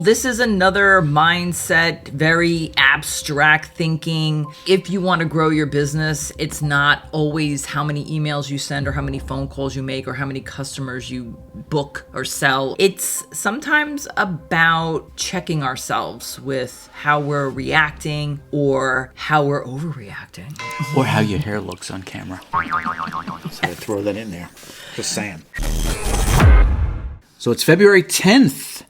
This is another mindset, very abstract thinking. If you want to grow your business, it's not always how many emails you send or how many phone calls you make or how many customers you book or sell. It's sometimes about checking ourselves with how we're reacting or how we're overreacting. Or how your hair looks on camera. So I throw that in there. Just saying. So it's February 10th.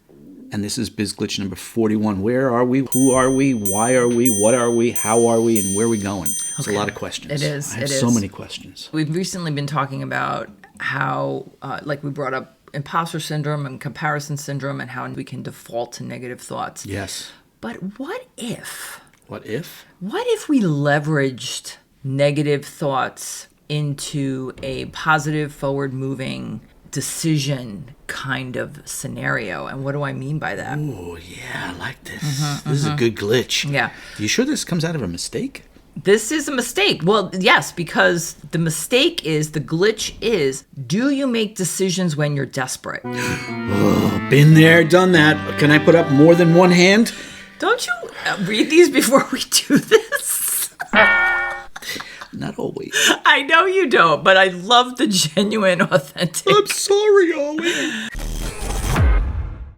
And this is BizGlitch number 41. Where are we? Who are we? Why are we? What are we? How are we? And where are we going? It's a lot of questions. It is. I have so many questions. We've recently been talking about how, like we brought up imposter syndrome and comparison syndrome and how we can default to negative thoughts. Yes. But what if? What if? What if we leveraged negative thoughts into a positive, forward-moving decision kind of scenario? And what do I mean by that? Oh, yeah, I like this. This is a good glitch. Yeah. You sure this comes out of a mistake? This is a mistake. Well, yes, because the mistake is, the glitch is, do you make decisions when you're desperate? Oh, been there, done that. Can I put up more than one hand? Don't you read these before we do this? Not always. I know you don't, but I love the genuine, authentic. I'm sorry, Ollie.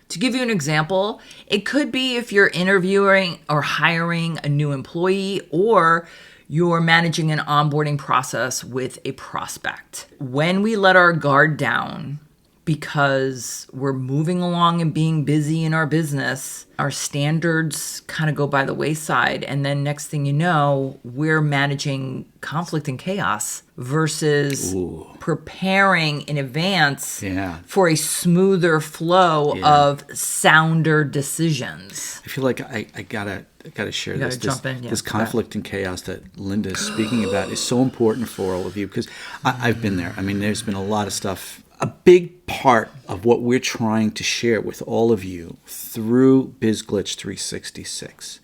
To give you an example, it could be if you're interviewing or hiring a new employee, or you're managing an onboarding process with a prospect. When we let our guard down because we're moving along and being busy in our business, our standards kind of go by the wayside. And then next thing you know, we're managing conflict and chaos versus preparing in advance for a smoother flow of sounder decisions. I feel like I gotta share this. Jump in. This conflict and chaos that Linda is speaking about is so important for all of you, because I've been there. I mean, there's been a lot of stuff. A big part of what we're trying to share with all of you through BizGlitch 366.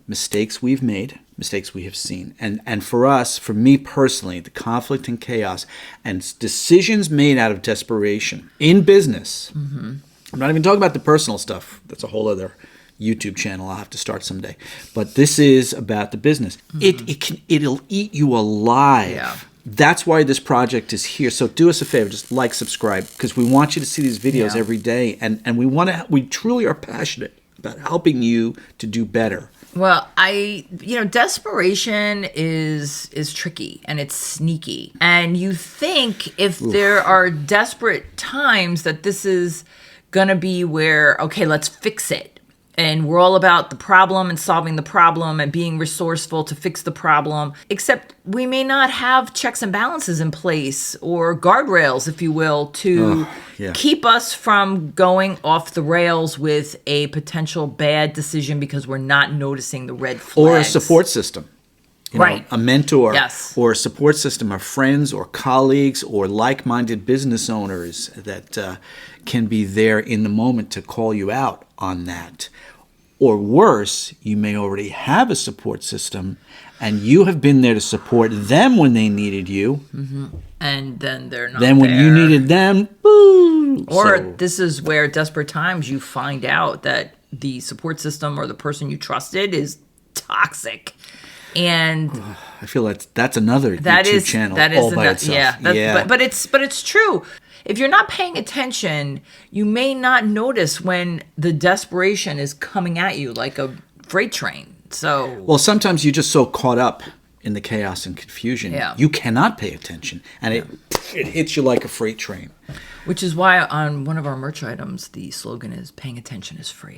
Mistakes we've made, mistakes we have seen. And for us, for me personally, the conflict and chaos and decisions made out of desperation in business. I'm not even talking about the personal stuff. That's a whole other YouTube channel I'll have to start someday. But this is about the business. It'll eat you alive. Yeah. That's why this project is here. So do us a favor, just like, subscribe, because we want you to see these videos every day, and we truly are passionate about helping you to do better. Well, desperation is tricky and it's sneaky. And you think if there are desperate times that this is going to be where, okay, let's fix it. And we're all about the problem and solving the problem and being resourceful to fix the problem. Except we may not have checks and balances in place, or guardrails, if you will, to keep us from going off the rails with a potential bad decision because we're not noticing the red flags. Or a support system. You know, a mentor or a support system of friends or colleagues or like-minded business owners that can be there in the moment to call you out on that. Or worse, you may already have a support system and you have been there to support them when they needed you. And then they're not Then when you needed them, boo! Or this is where desperate times you find out that the support system or the person you trusted is toxic. And I feel that's another YouTube channel all by itself. But it's true. If you're not paying attention, you may not notice when the desperation is coming at you like a freight train. Well, sometimes you're just so caught up in the chaos and confusion, you cannot pay attention, and it hits you like a freight train. Which is why on one of our merch items, the slogan is "Paying attention is free."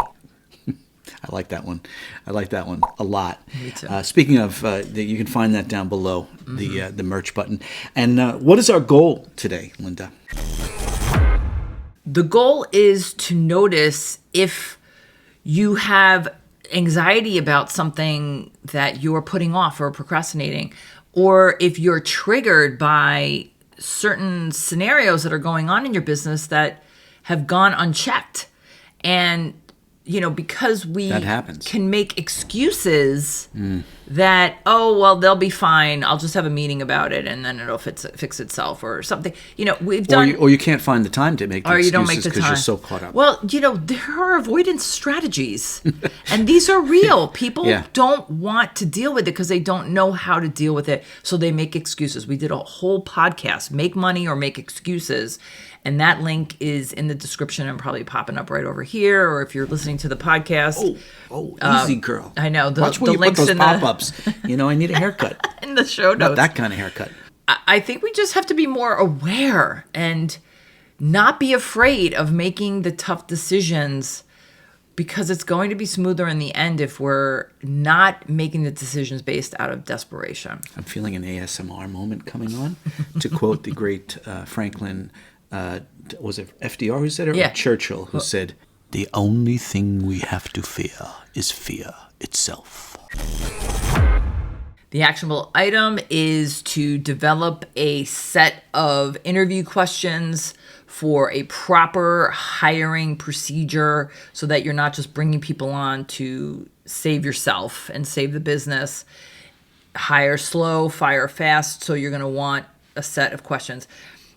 I like that one. I like that one a lot. Me too. Speaking of, you can find that down below, the merch button. And what is our goal today, Linda? The goal is to notice if you have anxiety about something that you're putting off or procrastinating, or if you're triggered by certain scenarios that are going on in your business that have gone unchecked. And because we That happens. can make excuses that, oh, well, they'll be fine. I'll just have a meeting about it and then it'll fix itself or something. We've done. Or you can't find the time to make the Or you excuses don't make the because time. you're so caught up. Well, there are avoidance strategies, and these are real. People Yeah. don't want to deal with it because they don't know how to deal with it, so they make excuses. We did a whole podcast, Make Money or Make Excuses, and that link is in the description and probably popping up right over here, or if you're listening to the podcast. Easy, girl. I know. Watch where you put links those in the- pop-ups. I need a haircut. in the show Not notes. that kind of haircut. I think we just have to be more aware and not be afraid of making the tough decisions, because it's going to be smoother in the end if we're not making the decisions based out of desperation. I'm feeling an ASMR moment coming on. To quote the great Franklin, was it FDR who said it? Yeah. Or Churchill who said, "The only thing we have to fear is fear itself." The actionable item is to develop a set of interview questions for a proper hiring procedure so that you're not just bringing people on to save yourself and save the business. Hire slow, fire fast. So you're going to want a set of questions.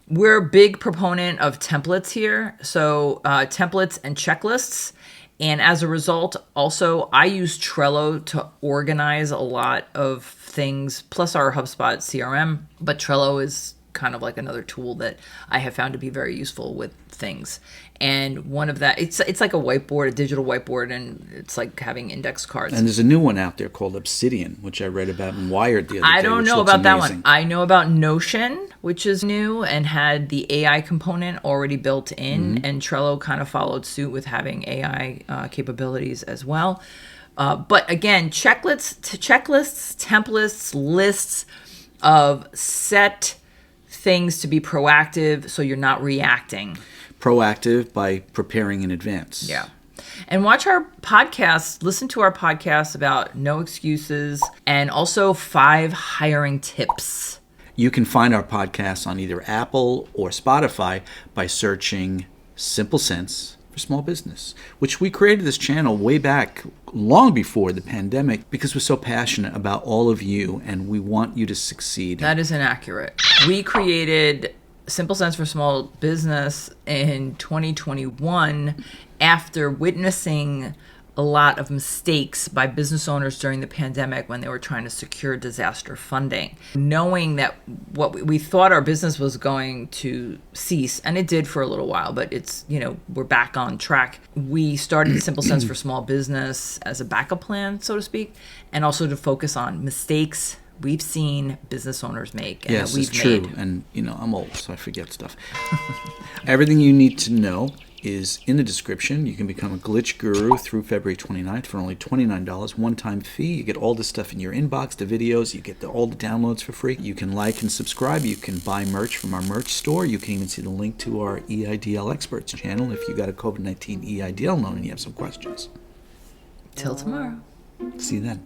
We're a big proponent of templates here. So templates and checklists. And as a result, also, I use Trello to organize a lot of things, plus our HubSpot CRM. But Trello is kind of like another tool that I have found to be very useful with things. And one of that, it's like a whiteboard, a digital whiteboard, and it's like having index cards. And there's a new one out there called Obsidian, which I read about in Wired the other day. I don't which know looks about that amazing. one. I know about Notion, which is new and had the AI component already built in, and Trello kind of followed suit with having AI capabilities as well. But again, checklists, templates, lists of set things to be proactive so you're not reacting. Proactive by preparing in advance. Yeah. And watch our podcasts, listen to our podcasts about no excuses and also 5 hiring tips. You can find our podcasts on either Apple or Spotify by searching Simple Sense for Small Business, which we created this channel way back long before the pandemic because we're so passionate about all of you and we want you to succeed. That is inaccurate. We created Simple Sense for Small Business in 2021 after witnessing a lot of mistakes by business owners during the pandemic when they were trying to secure disaster funding. Knowing that what we thought our business was going to cease, and it did for a little while, but it's, we're back on track. We started Simple Sense for Small Business as a backup plan, so to speak, and also to focus on mistakes we've seen business owners make and Yes, that we've it's true. made. And, I'm old, so I forget stuff. Everything you need to know is in the description. You can become a glitch guru through February 29th for only $29, one-time fee. You get all this stuff in your inbox, the videos, you get all the downloads for free. You can like and subscribe. You can buy merch from our merch store. You can even see the link to our EIDL Experts channel if you got a COVID-19 EIDL loan and you have some questions. Till tomorrow. See you then.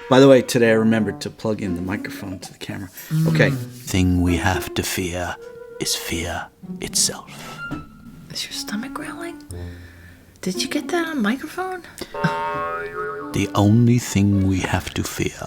By the way, today I remembered to plug in the microphone to the camera. Okay. Thing we have to fear is fear itself. Is your stomach growling? Did you get that on microphone? The only thing we have to fear